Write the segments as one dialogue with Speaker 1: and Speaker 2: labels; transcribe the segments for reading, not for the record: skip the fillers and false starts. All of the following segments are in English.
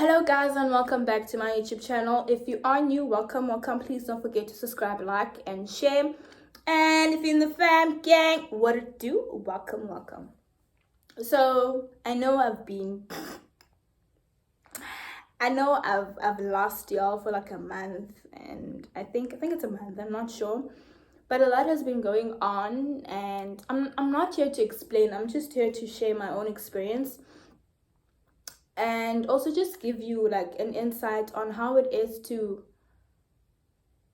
Speaker 1: Hello guys and welcome back to my YouTube channel. If you are new, welcome. Please don't forget to subscribe, like and share. And if you're in the fam gang, what it do? Welcome. So I know I've lost y'all for like a month, and I think it's a month, I'm not sure. But a lot has been going on, and I'm not here to explain, I'm just here to share my own experience. And also just give you like an insight on how it is to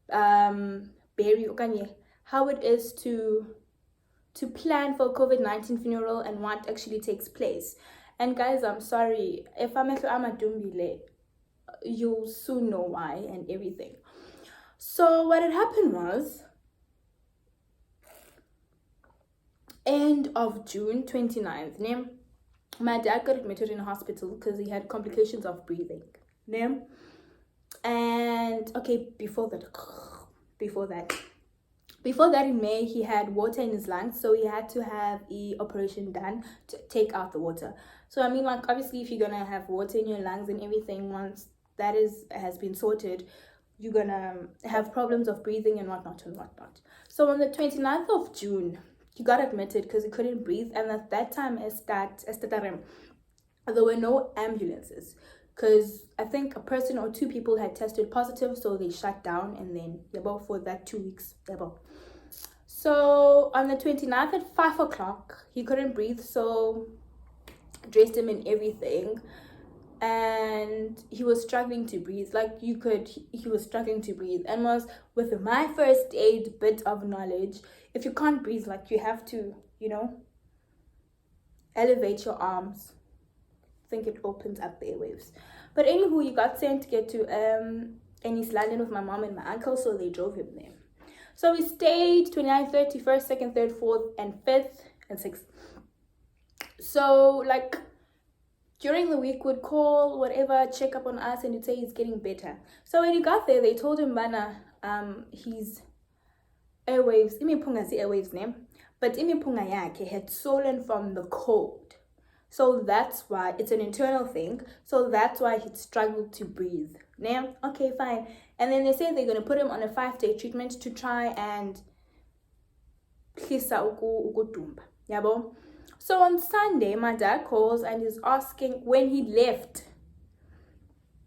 Speaker 1: bury okanye, how it is to plan for COVID-19 funeral and what actually takes place. And guys, I'm sorry if I'm dumbile, you'll soon know why and everything. So what had happened was end of June 29th, my dad got admitted in a hospital because he had complications of breathing. And okay, before that in May, he had water in his lungs, so he had to have a operation done to take out the water. So I mean, like, obviously if you're gonna have water in your lungs and everything, once that has been sorted, you're gonna have problems of breathing and whatnot. So on the 29th of June, he got admitted because he couldn't breathe, and at that time there were no ambulances because I think a person or two people had tested positive, so they shut down, and then for that 2 weeks. So on the 29th at 5 o'clock, he couldn't breathe, so dressed him in everything, and he was struggling to breathe. He was struggling to breathe, and was with my first aid bit of knowledge. If you can't breathe, like, you have to, elevate your arms. I think it opens up the airwaves. But anywho, he got sent to get to East London with my mom and my uncle, so they drove him there. So we stayed 29th, 31st, 2nd, 3rd, 4th, and 5th, and 6th. So, like, during the week, would call, whatever, check up on us, and he'd say he's getting better. So when he got there, they told him, his airwaves, airwaves name, but imipunga yake had swollen from the cold. So that's why it's an internal thing. So that's why he'd struggled to breathe. Okay, fine. And then they say they're going to put him on a 5-day treatment to try and ukudumba. Yabo. So on Sunday, my dad calls and is asking when he left.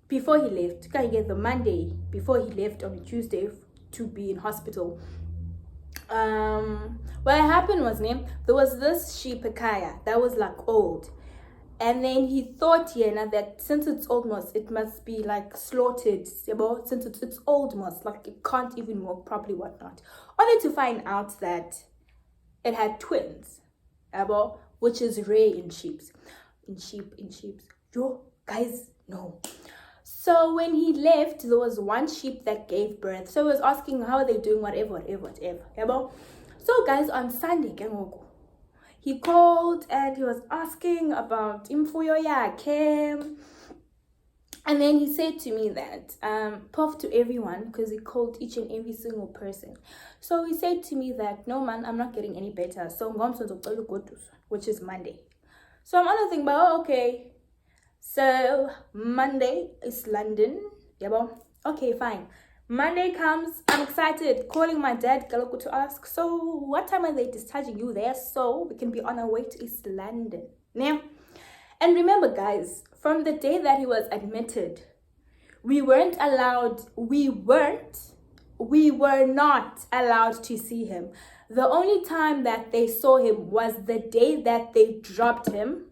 Speaker 1: Before he left, the Monday before he left on a Tuesday to be in hospital. What happened was, there was this sheep akaya that was like old, and then he thought that since it's old, it must be like slaughtered, since it's old, like it can't even walk properly, whatnot. Only to find out that it had twins, which is rare in sheep. Yo, guys, no. So when he left, there was one sheep that gave birth. So he was asking how are they doing, whatever. So guys, on Sunday, he called and he was asking about imfuyo yakhe. And then he said to me that, puff to everyone, because he called each and every single person. So he said to me that, no man, I'm not getting any better. So which is Monday. So I'm on the thing, but okay. So Monday is London. Okay, fine. Monday comes, I'm excited, calling my dad Galoko to ask, so what time are they discharging you there so we can be on our way to East London? And remember, guys, from the day that he was admitted, we were not allowed to see him. The only time that they saw him was the day that they dropped him.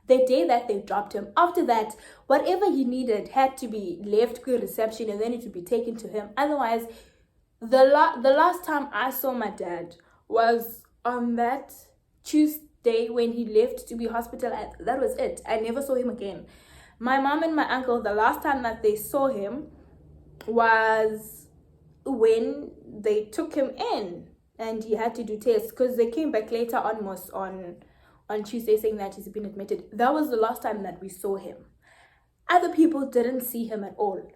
Speaker 1: The day that they dropped him. After that, whatever he needed had to be left to reception, and then it would be taken to him. Otherwise, the last time I saw my dad was on that Tuesday when he left to be hospitalized. That was it. I never saw him again. My mom and my uncle, the last time that they saw him was when they took him in and he had to do tests, because they came back later on Tuesday saying that he's been admitted. That was the last time that we saw him. Other people didn't see him at all.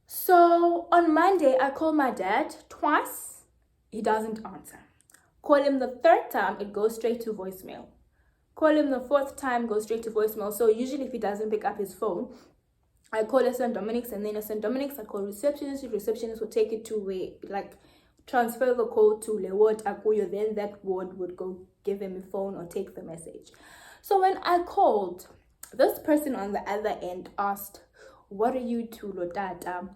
Speaker 1: So on Monday, I called my dad twice. He doesn't answer. Call him the third time, it goes straight to voicemail. Call him the fourth time, go straight to voicemail. So usually if he doesn't pick up his phone, I call a St. Dominic's, and then a St. Dominic's, I call receptionist. The receptionist will take it to where, like, transfer the call to the ward akuyo. Then that ward would go give him a phone or take the message. So when I called, this person on the other end asked, "What are you to Lotata?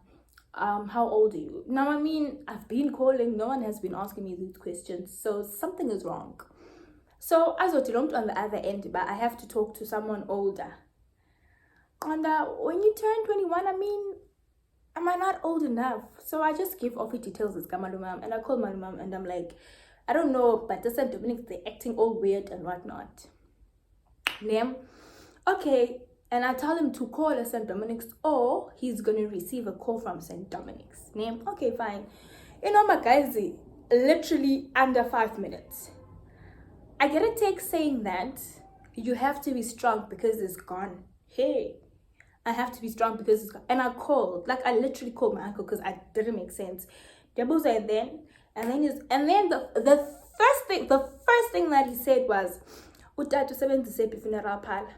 Speaker 1: How old are you?" Now, I mean, I've been calling. No one has been asking me these questions, so something is wrong. So as what on the other end, but I have to talk to someone older. And when you turn 21, I mean, am I not old enough? So I just give off details as Kamalumam, and I call my mom, and I'm like, I don't know, but the St. Dominic, they're acting all weird and whatnot. Name, okay, and I tell him to call a St. Dominic's, or he's gonna receive a call from St. Dominic's. Name, okay, fine. You know, my guys, literally under 5 minutes, I get a text saying that you have to be strong because it's gone. Hey, I have to be strong because it's gone. And I called, like, I literally called my uncle because I didn't make sense. Debbie said then the first thing that he said was, "Utata sebenzise funeral parlor."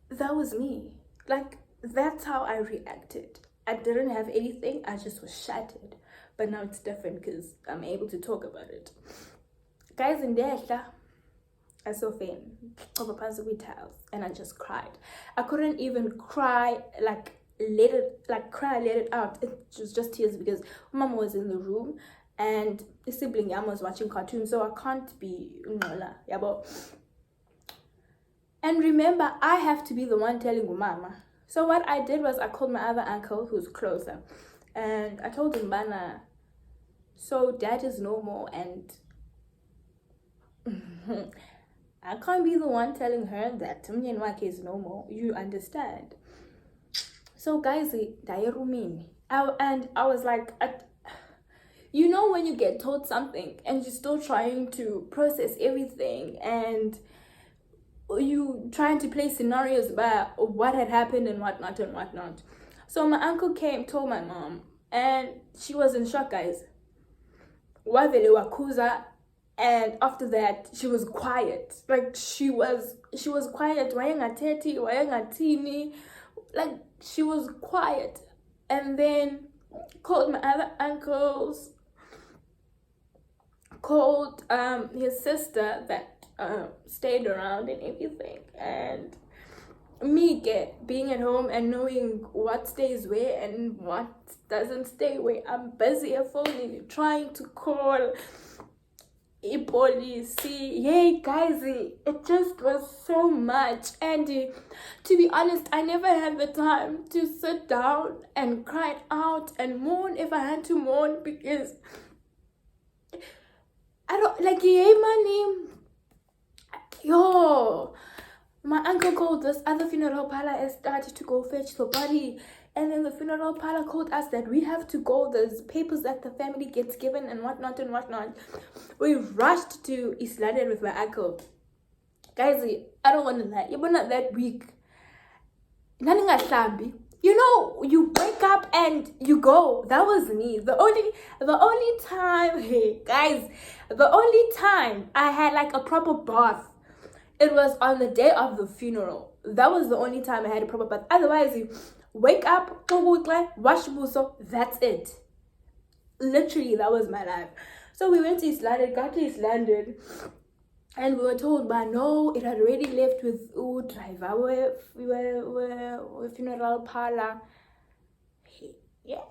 Speaker 1: That was me. Like, that's how I reacted. I didn't have anything. I just was shattered. But now it's different because I'm able to talk about it. Guys, in there, I saw Fame over with tiles, and I just cried. I couldn't even cry, let it out. It was just tears because Mama was in the room and the sibling Yama was watching cartoons, so I can't be and remember, I have to be the one telling Mama. So what I did was I called my other uncle who's closer, and I told him, "Bana, so Dad is normal, and I can't be the one telling her that Mnyenwake is normal. You understand?" So guys, I was like, you know, when you get told something and you're still trying to process everything, and you trying to play scenarios about what had happened and whatnot. So my uncle came, told my mom, and she was in shock, guys. Wavele wakuza, and after that she was quiet. Like, she was quiet. Wayengateti, wayengatini, like, she was quiet. And then called my other uncles, called his sister that stayed around and everything, and me being at home and knowing what stays where and what doesn't stay where. I'm busy at phone trying to call police. Yay, guys, it just was so much. And to be honest, I never had the time to sit down and cry out and mourn if I had to mourn, because I don't like, yay, money. Yo, my uncle called this other funeral parlor and started to go fetch the body, and then the funeral parlor called us that we have to go. There's papers that the family gets given and whatnot. We rushed to East London with my uncle. Guys, I don't want to lie, you're not that weak. You know, you wake up and you go. That was me. The only time, hey guys, the only time I had like a proper bath, it was on the day of the funeral. That was the only time I had a proper bath. Otherwise, you wake up, wash buso, that's it. Literally, that was my life. So we went to East London, got to East London, and we were told, but no, it had already left with driver. We were funeral parlor. Yeah,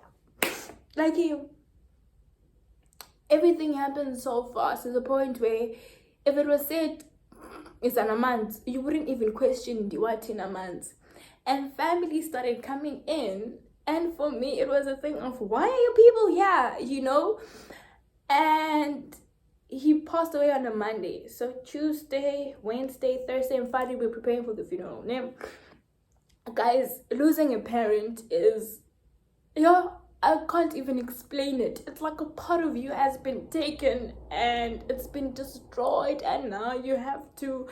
Speaker 1: like everything happened so fast to the point where if it was said it's an amount, you wouldn't even question the what in amount. And family started coming in, and for me it was a thing of, why are you people here, you know? And he passed away on a Monday, so Tuesday, Wednesday, Thursday and Friday we're preparing for the funeral. Now, guys, losing a parent is, I can't even explain it. It's like a part of you has been taken and it's been destroyed, and now you have to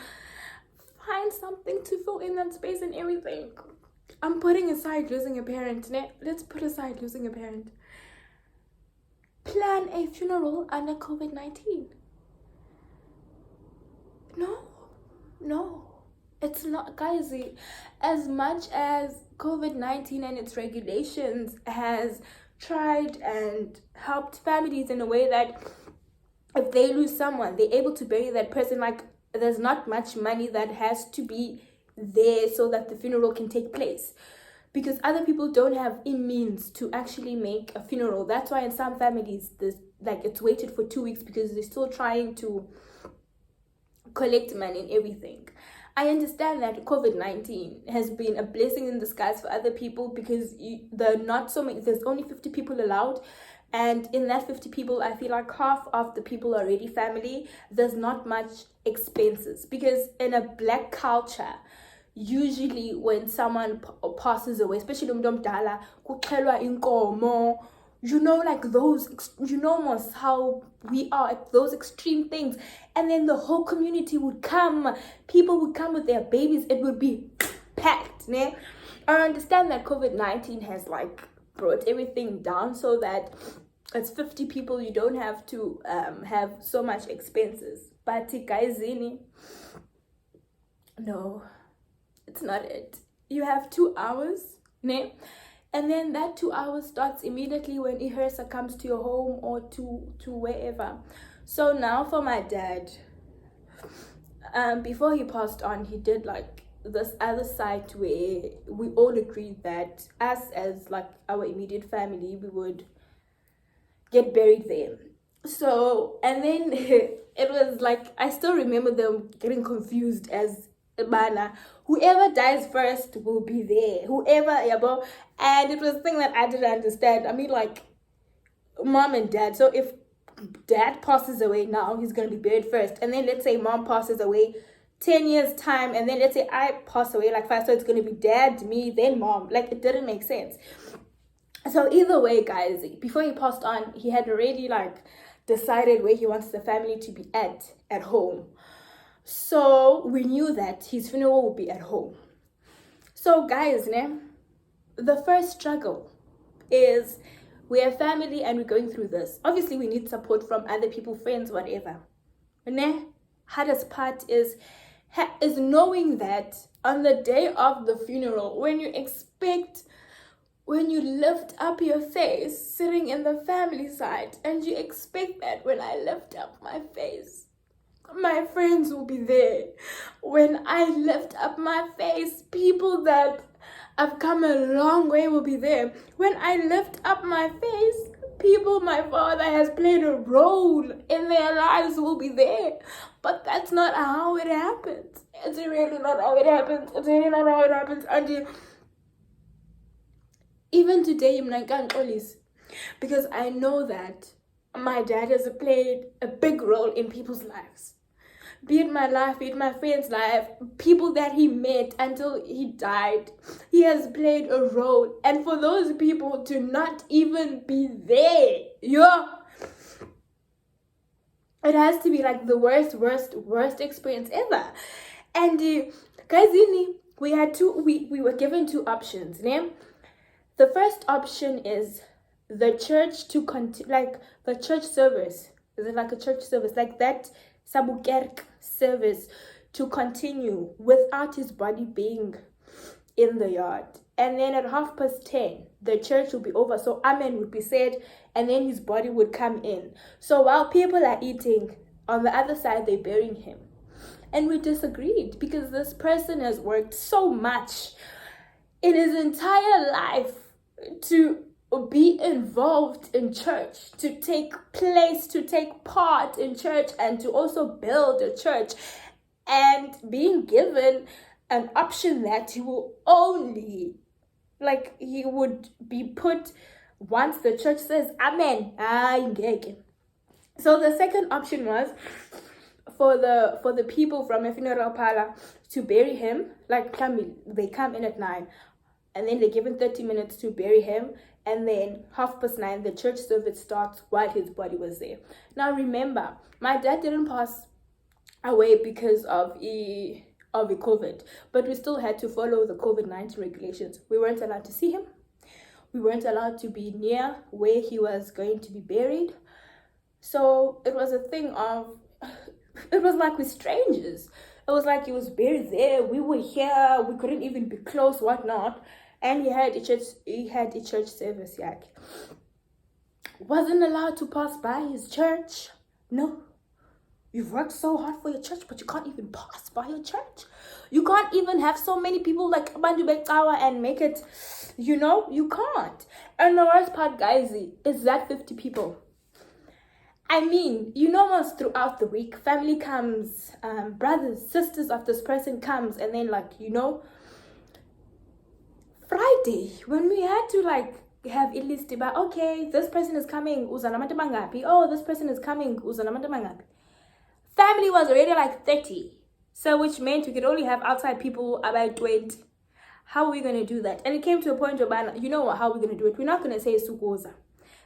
Speaker 1: find something to fill in that space and everything. I'm putting aside losing a parent. Let's put aside losing a parent. plan a funeral under COVID-19? No, it's not, guys. As much as COVID-19 and its regulations has tried and helped families in a way that if they lose someone, they're able to bury that person. Like, there's not much money that has to be there so that the funeral can take place, because other people don't have means to actually make a funeral. That's why in some families, this, like, it's waited for 2 weeks because they're still trying to collect money and everything. I understand that COVID-19 has been a blessing in disguise for other people, because there's only 50 people allowed, and in that 50 people, I feel like half of the people are already family. There's not much expenses, because in a black culture, usually when someone passes away, especially umuntu omdala, kuxhelwa inkomo, like those, almost how we are at those extreme things. And then the whole community would come, people would come with their babies, it would be packed, ne? I understand that COVID-19 has like brought everything down so that it's 50 people, you don't have to have so much expenses. But guys, no, it's not it. You have 2 hours, ne? And then that 2 hours starts immediately when Yhanisi comes to your home or to wherever. So now for my dad, before he passed on, he did like this other site where we all agreed that us as like our immediate family, we would get buried there. So, and then it was like, I still remember them getting confused as Bana, whoever dies first will be there, whoever, and it was a thing that I didn't understand. I mean, like, mom and dad, so if dad passes away now, he's gonna be buried first, and then let's say mom passes away 10 years time, and then let's say I pass away like 5, so it's gonna be dad, me, then mom. Like, it didn't make sense. So either way, guys, before he passed on, he had already like decided where he wants the family to be at home. So we knew that his funeral would be at home. So guys, the first struggle is we're a family and we're going through this. Obviously, we need support from other people, friends, whatever. Hardest part is knowing that on the day of the funeral, when you lift up your face sitting in the family side, and you expect that when I lift up my face, my friends will be there. When I lift up my face, people that I've come a long way will be there. When I lift up my face, people my father has played a role in their lives will be there. But that's not how it happens. It's really not how it happens. It's really not how it happens. And even today, because I know that my dad has played a big role in people's lives. Be it my life, be it my friend's life, people that he met until he died. He has played a role. And for those people to not even be there, it has to be like the worst experience ever. And guys, we were given 2 options. The first option is the church to continue, like the church service. Is it like a church service? Like that Sabukerk service to continue without his body being in the yard. And then at 10:30, the church will be over. So Amen would be said, and then his body would come in. So while people are eating, on the other side, they're burying him. And we disagreed because this person has worked so much in his entire life to be involved in church, to take part in church, and to also build a church, and being given an option that he will only, like, he would be put once the church says Amen. So the second option was for the people from a funeral parlor to bury him. Like, they come in at 9, and then they're given 30 minutes to bury him. And then 9:30, the church service starts while his body was there. Now remember, my dad didn't pass away because of the COVID, but we still had to follow the COVID-19 regulations. We weren't allowed to see him. We weren't allowed to be near where he was going to be buried. So it was a thing of, it was like we're strangers. It was like he was buried there, we were here, we couldn't even be close, whatnot. And he had a church service, yeah. Wasn't allowed to pass by his church. No. You've worked so hard for your church, but you can't even pass by your church. You can't even have so many people like Bandu Bektawa and make it, you can't. And the worst part, guys, is that 50 people. I mean, almost throughout the week, family comes, brothers, sisters of this person comes, and then Friday, when we had to have a list about, okay, this person is coming, uzanamante mangapi. Oh, this person is coming, uzanamante mangapi. Family was already 30. So which meant we could only have outside people about 20. How are we going to do that? And it came to a point where, how are we going to do it? We're not going to say sukoza.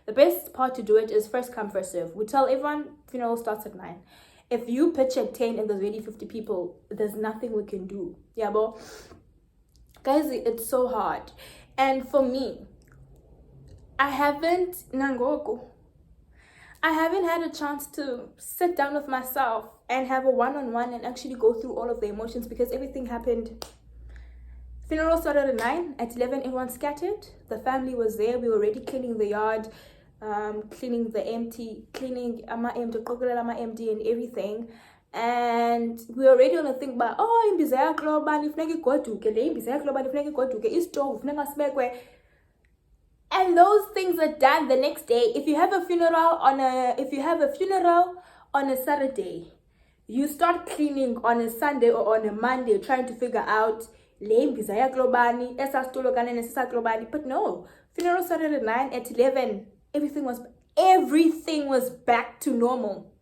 Speaker 1: The best part to do it is first come, first serve. We tell everyone funeral starts at 9. If you pitch at 10 and there's already 50 people, there's nothing we can do. Yeah, but guys, it's so hard. And for me, I haven't had a chance to sit down with myself and have a one-on-one and actually go through all of the emotions, because everything happened. Funeral started at 9. At 11, everyone scattered. The family was there. We were already cleaning the yard, cleaning ama empty and everything. And we were already on a thing about, imbiza global ifneki goduke, le imbiza global ifneki goduke, istove ifneka sibekwe. And those things are done the next day. If you have a funeral on a Saturday, you start cleaning on a Sunday or on a Monday, trying to figure out but no, funeral started at 9. At 11, everything was back to normal.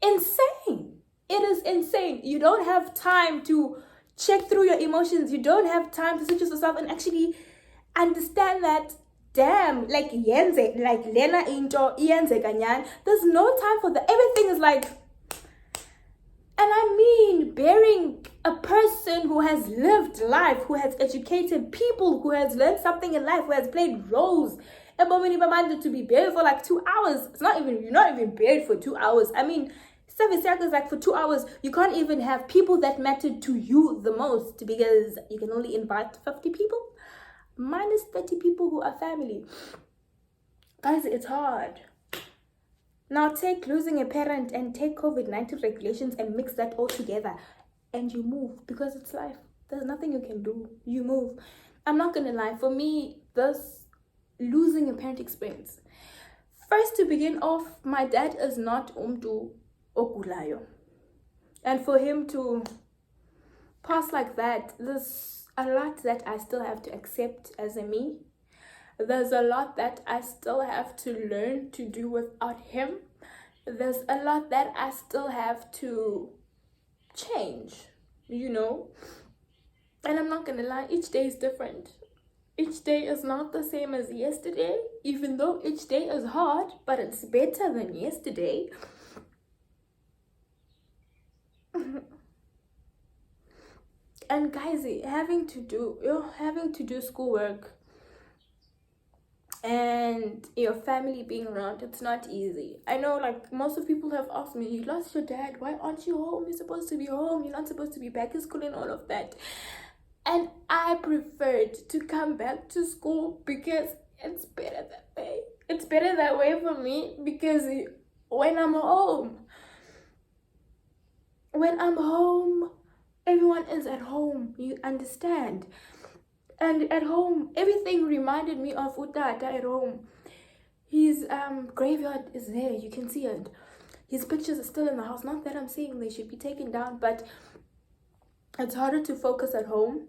Speaker 1: Insane. It is insane. You don't have time to check through your emotions. You don't have time to sit yourself and actually understand that, damn, lena into yenze kanyan. There's no time for that. Everything is and I mean, bearing a person who has lived life, who has educated people, who has learned something in life, who has played roles. And to be buried for 2 hours. You're not even buried for 2 hours. I mean, service is for 2 hours. You can't even have people that mattered to you the most, because you can only invite 50 people. Minus 30 people who are family. Guys, it's hard. Now take losing a parent and take COVID-19 regulations and mix that all together, and you move, because it's life. There's nothing you can do. You move. I'm not gonna lie, for me, this losing a parent experience. First, to begin off, my dad is not umtu okulayo. And for him to pass like that, there's a lot that I still have to accept as a me. There's a lot that I still have to learn to do without him. There's a lot that I still have to change, And I'm not gonna lie, each day is different. Each day is not the same as yesterday, even though each day is hard, but it's better than yesterday. And guys, having to do schoolwork and your family being around, it's not easy. I know, most of people have asked me, you lost your dad, why aren't you home? You're supposed to be home, you're not supposed to be back in school and all of that. And I preferred to come back to school because it's better that way. It's better that way for me, because when I'm home, everyone is at home, you understand? And at home, everything reminded me of Utata at home. His graveyard is there, you can see it. His pictures are still in the house. Not that I'm saying they should be taken down, but it's harder to focus at home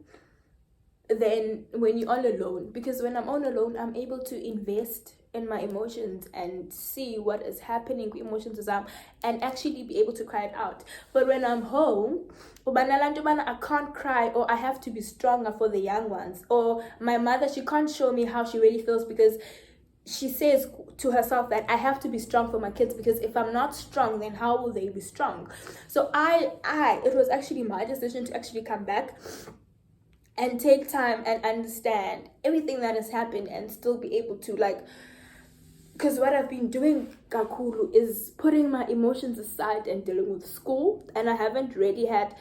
Speaker 1: than when you're all alone. Because when I'm all alone, I'm able to invest in my emotions and see what is happening with emotions and actually be able to cry it out. But when I'm home, I can't cry, or I have to be stronger for the young ones. Or my mother, she can't show me how she really feels, because she says to herself that I have to be strong for my kids, because if I'm not strong, then how will they be strong? So it was actually my decision to actually come back and take time and understand everything that has happened and still be able to, like, because what I've been doing kakulu is putting my emotions aside and dealing with school, and I haven't really had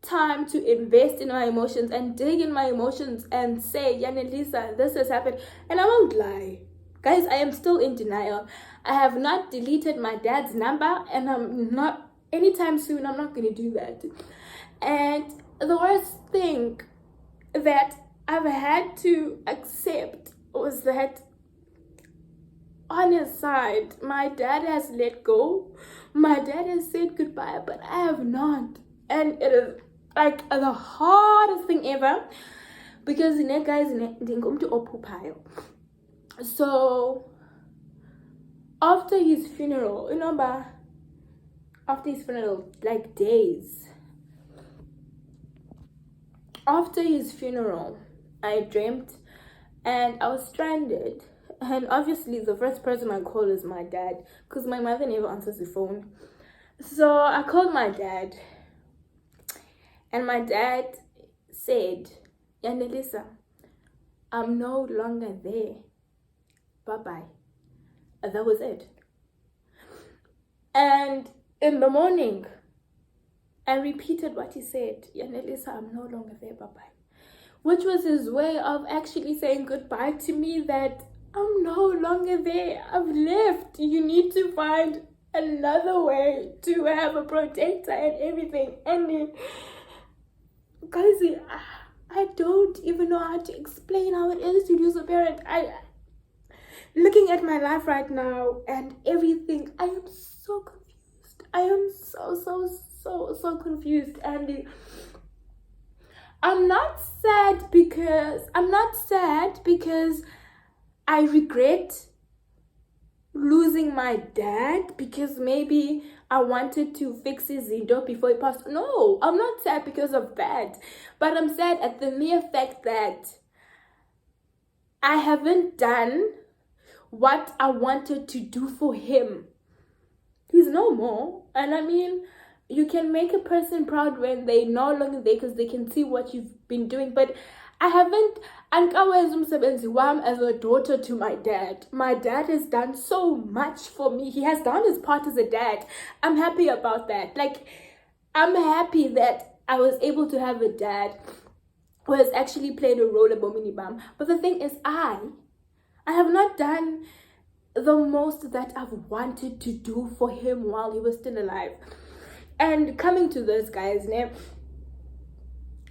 Speaker 1: time to invest in my emotions and dig in my emotions and say, Yhanisi, this has happened. And I won't lie, guys, I am still in denial. I have not deleted my dad's number, and I'm not, anytime soon, I'm not going to do that. And the worst thing that I've had to accept was that on his side, my dad has let go. My dad has said goodbye, but I have not. And it is like the hardest thing ever, because guys, so after his funeral, after his funeral, like days after his funeral, I dreamt and I was stranded. And obviously the first person I call is my dad, because my mother never answers the phone. So I called my dad, and my dad said, Yhanisi, I'm no longer there. Bye-bye. And that was it. And in the morning, I repeated what he said. Yhanisi, I'm no longer there. Bye-bye. Which was his way of actually saying goodbye to me, that I'm no longer there. I've left. You need to find another way to have a protector and everything. And guys, I don't even know how to explain how it is to lose a parent. Looking at my life right now and everything, I am so confused. I am so confused. And I'm not sad because I regret losing my dad, because maybe I wanted to fix his window before he passed. No, I'm not sad because of that. But I'm sad at the mere fact that I haven't done what I wanted to do for him. He's no more. And I mean, you can make a person proud when they're no longer there because they can see what you've been doing. But I haven't, as a daughter to my dad. My dad has done so much for me. He has done his part as a dad. I'm happy about that. Like, I'm happy that I was able to have a dad who has actually played a role at Bominibam. But the thing is, I have not done the most that I've wanted to do for him while he was still alive. And coming to this, guys,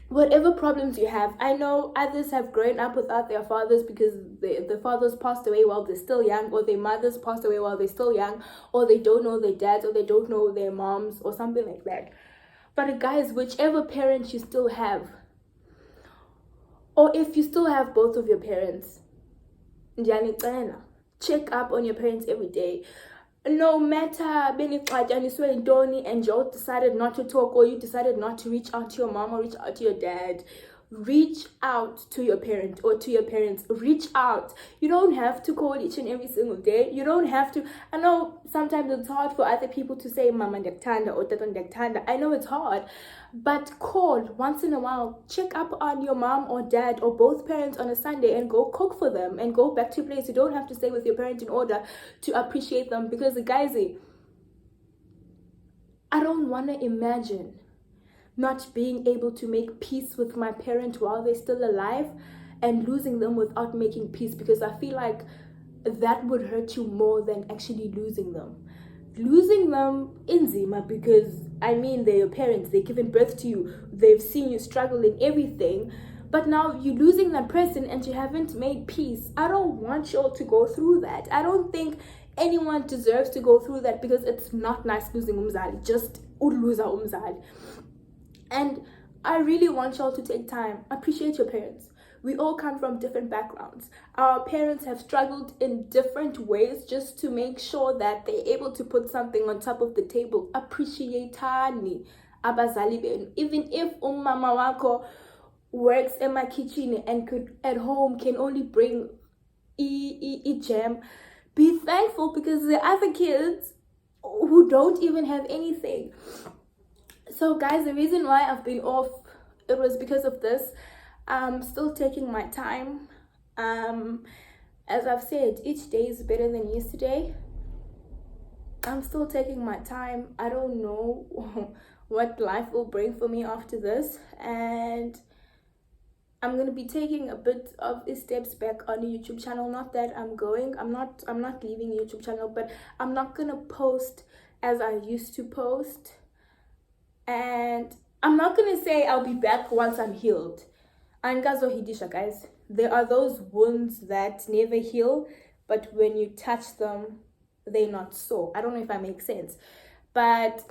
Speaker 1: whatever problems you have, I know others have grown up without their fathers because the fathers passed away while they're still young, or their mothers passed away while they're still young, or they don't know their dads, or they don't know their moms, or something like that. But guys, whichever parent you still have, or if you still have both of your parents, check up on your parents every day. No matter and you decided not to talk, or you decided not to reach out to your mom or reach out to your dad, reach out to your parent or to your parents. Reach out. You don't have to call each and every single day. You don't have to. I know sometimes it's hard for other people to say mama ndektanda or tata ndektanda. I know it's hard, but call once in a while. Check up on your mom or dad or both parents on a Sunday and go cook for them and go back to your place. You don't have to stay with your parent in order to appreciate them, because the guys, I don't want to imagine not being able to make peace with my parent while they're still alive and losing them without making peace, because I feel like that would hurt you more than actually losing them. Losing them in Zima, because I mean, they're your parents, they've given birth to you, they've seen you struggle in everything, but now you're losing that person and you haven't made peace. I don't want y'all to go through that. I don't think anyone deserves to go through that, because it's not nice losing umzali, just uluza umzali. And I really want y'all to take time. Appreciate your parents. We all come from different backgrounds. Our parents have struggled in different ways just to make sure that they're able to put something on top of the table. Appreciate-ani abazali benu. Even if mama wako works in my kitchen and could at home can only bring jam, be thankful, because there are other kids who don't even have anything. So guys, the reason why I've been off, it was because of this. I'm still taking my time. As I've said, each day is better than yesterday. I'm still taking my time. I don't know what life will bring for me after this, and I'm going to be taking a bit of steps back on the YouTube channel. Not that I'm not leaving the YouTube channel, but I'm not going to post as I used to post. And I'm not going to say I'll be back once I'm healed. And guys, there are those wounds that never heal, but when you touch them, they're not sore. I don't know if I make sense, but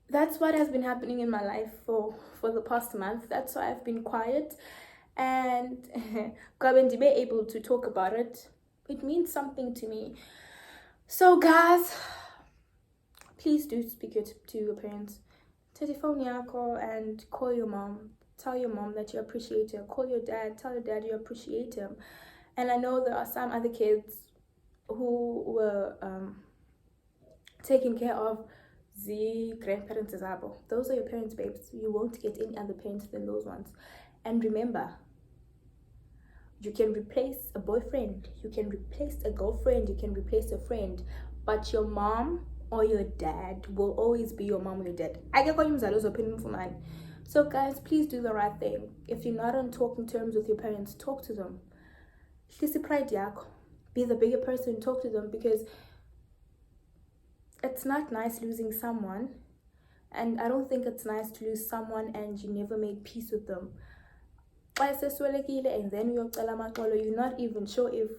Speaker 1: that's what has been happening in my life for the past month. That's why I've been quiet, and to be able to talk about it, it means something to me. So guys, please do speak to your parents. Telephone yako and call your mom. Tell your mom that you appreciate her. Call your dad. Tell your dad you appreciate him. And I know there are some other kids who were taken care of the grandparents as well. Those are your parents, babes. You won't get any other parents than those ones. And remember, you can replace a boyfriend, you can replace a girlfriend, you can replace a friend, but your mom or your dad will always be your mom or your dad. I get those opinion for mine. So guys, please do the right thing. If you're not on talking terms with your parents, talk to them. Be the bigger person, talk to them, because it's not nice losing someone, and I don't think it's nice to lose someone and you never made peace with them. And then you're not even sure if.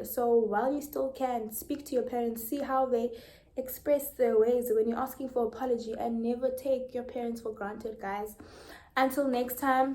Speaker 1: So while you still can, speak to your parents, see how they express their ways when you're asking for apology, and never take your parents for granted, guys. Until next time.